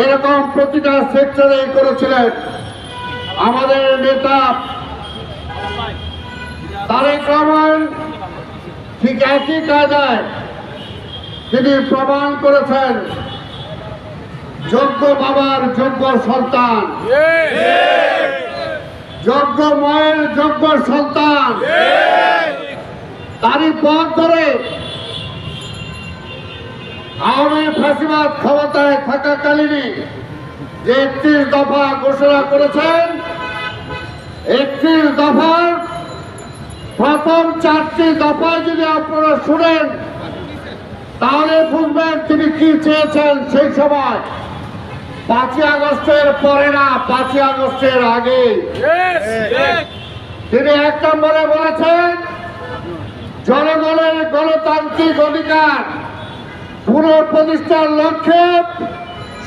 এরকম প্রতিটা সেক্টরে করেছিলেন। আমাদের নেতা তারেক রহমান ঠিক একই কায়দায় তিনি প্রমাণ করেছেন যোগ্য বাবার যোগ্য সন্তান, যোগ্য মায়ের যোগ্য সন্তান। তারই পথ ধরে আওয়ামী ফ্যাসিবাদ ক্ষমতায় থাকাকালীনই যে 31 দফা ঘোষণা করেছেন, 31 দফার প্রথম 4টি দফায় যদি আপনারা শুনেন তাহলে বুঝবেন তিনি কি চেয়েছেন। সেই সময় 5ই আগস্টের পরে না, 5ই আগস্টের আগে তিনি 1 নম্বরে বলেছেন জনগণের গণতান্ত্রিক অধিকার পুনঃপ্রতিষ্ঠার লক্ষ্যে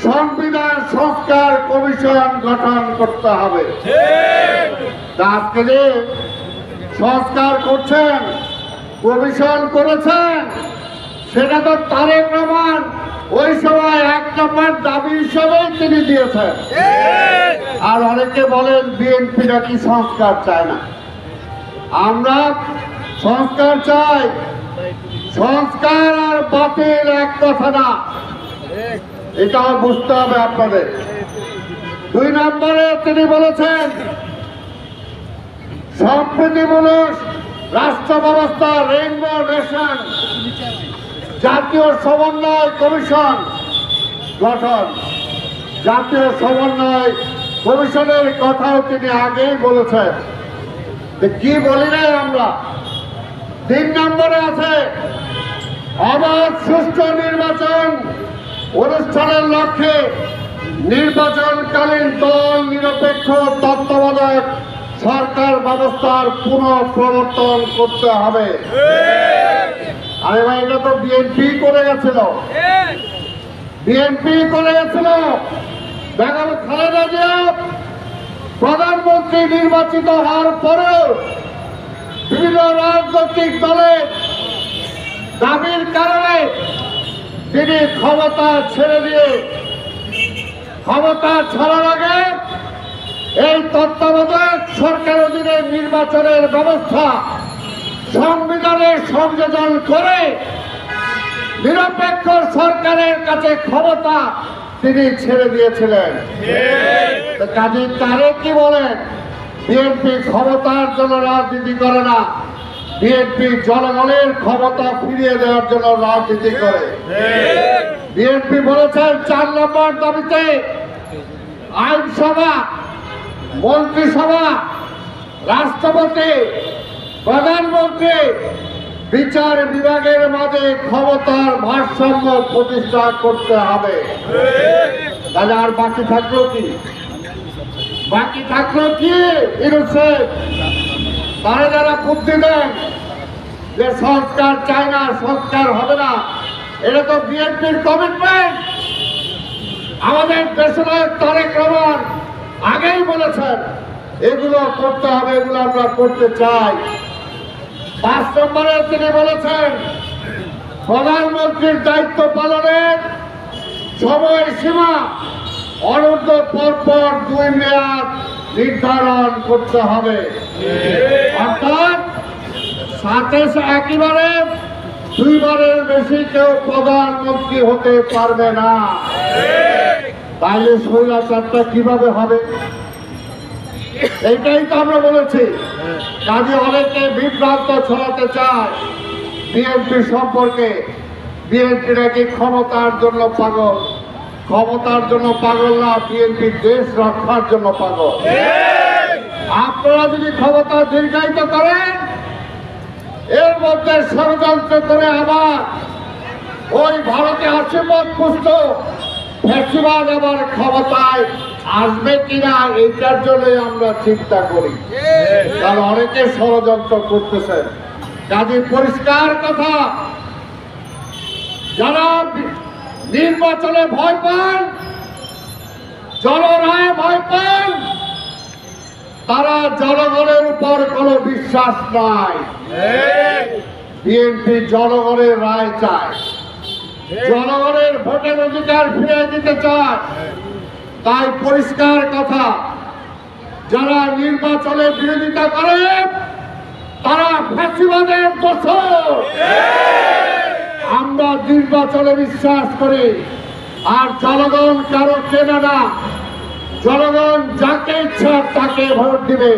সংবিধান সংস্কার কমিশন গঠন করতে হবে। আজকে যে সংস্কার করছেন, কমিশন করেছেন, সেটা তো তারেক রহমান ওই সময় 1 নম্বর দাবি হিসেবে তিনি দিয়েছেন। আর অনেকে বলেন বিএনপি নাকি সংস্কার চায় না। আমরা সংস্কার চাই। সংস্কার আর বাতিল এক কথা না, এটাও বুঝতে হবে আপনাদের। 2 নম্বরে তিনি বলেছেন সম্প্রীতিমূলক রাষ্ট্র ব্যবস্থা, রেইনবো নেশন, জাতীয় সমন্বয় কমিশন গঠন। জাতীয় সমন্বয় কমিশনের কথাও তিনি আগেই বলেছেন। কি বলি নাই আমরা। 3 নম্বরে আছে অবাধ সুষ্ঠু নির্বাচন অনুষ্ঠানের লক্ষ্যে নির্বাচনকালীন দল নিরপেক্ষ তত্ত্বাবধায়ক সরকার ব্যবস্থার পুনঃপ্রবর্তন করতে হবে। আরে ভাই, এটা তো বিএনপি করে গেছিল, বিএনপি করে গেছিল। বেগম খালেদা জিয়া প্রধানমন্ত্রী নির্বাচিত হওয়ার পরেও বিভিন্ন রাজনৈতিক দলের দাবির কারণে তিনি ক্ষমতা ছেড়ে দিয়ে, ক্ষমতা ছাড়ার আগে এই তত্ত্বাবধায়ক সরকার অধীনে নির্বাচনের ব্যবস্থা সংবিধানে সংযোজন করে নিরপেক্ষ সরকারের কাছে ক্ষমতা তিনি ছেড়ে দিয়েছিলেন। কাজী তারেক কি বলেন? বিএনপি ক্ষমতার জন্য রাজনীতি করে না, বিএনপি জনগণের ক্ষমতা ফিরিয়ে দেওয়ার জন্য রাজনীতি করে। বিএনপি বলেছেন 4 নম্বর দাবিতে আইনসভা, মন্ত্রিসভা, রাষ্ট্রপতি, প্রধানমন্ত্রী, বিচার বিভাগের মাঝে ক্ষমতার ভারসাম্য প্রতিষ্ঠা করতে হবে। তাহলে আর বাকি থাকলো কি? বাকি থাকলো কি? তারা যারা বুদ্ধি দেন যে সংস্কার চায় না, সংস্কার হবে না, এটা তো বিএনপির কমিটমেন্ট। আমাদের দেশনায়ক তারেক রহমান আগেই বলেছেন এগুলো করতে হবে, এগুলো আমরা করতে চাই। 5 নম্বরে তিনি বলেছেন প্রধানমন্ত্রীর দায়িত্ব পালনের সময়সীমা অনূর্ধ্ব পরপর 2 মেয়াদ নির্ধারণ করতে হবে। অর্থাৎ সাথে একইবারে 2 বারের বেশি কেউ প্রধানমন্ত্রী হতে পারবে না। তাইলে স্বৈরাচারটা কিভাবে হবে? এইটাই তো আমরা বলেছি। কাজে অনেকে বিভ্রান্ত ছড়াতে চায় বিএনপি সম্পর্কে। বিএনপি নাকি ক্ষমতার জন্য পাগল। ক্ষমতার জন্য পাগল না, বিএনপি দেশ রক্ষার জন্য পাগল। আপনারা যদি ক্ষমতা দীর্ঘায়িত করেন, এর মধ্যে ষড়যন্ত্র করে আবার ওই ভারতে আশীর্বাদ পুষ্ট ফ্যাসিবাদ আবার ক্ষমতায় আসবে কিনা, এইটার জন্যই আমরা চিন্তা করি। কারণ অনেকে ষড়যন্ত্র করতেছেন। কাজে পরিষ্কার কথা, যারা নির্বাচনে ভয় পান, জনরায়ে ভয় পান, তারা জনগণের উপর কোনো বিশ্বাস নাই। বিএনপি জনগণের রায় চায়। জনগণের ভোটের অধিকার ফিরে দিতে চায়। তাই পরিষ্কার কথা, যারা নির্বাচনের বিরোধিতা করে তারা ফ্যাসিবাদের দোষর। আমরা নির্বাচনে বিশ্বাস করি, আর জনগণ কারো চেনে না। জনগণ যাকে ইচ্ছা তাকে ভোট দিবে।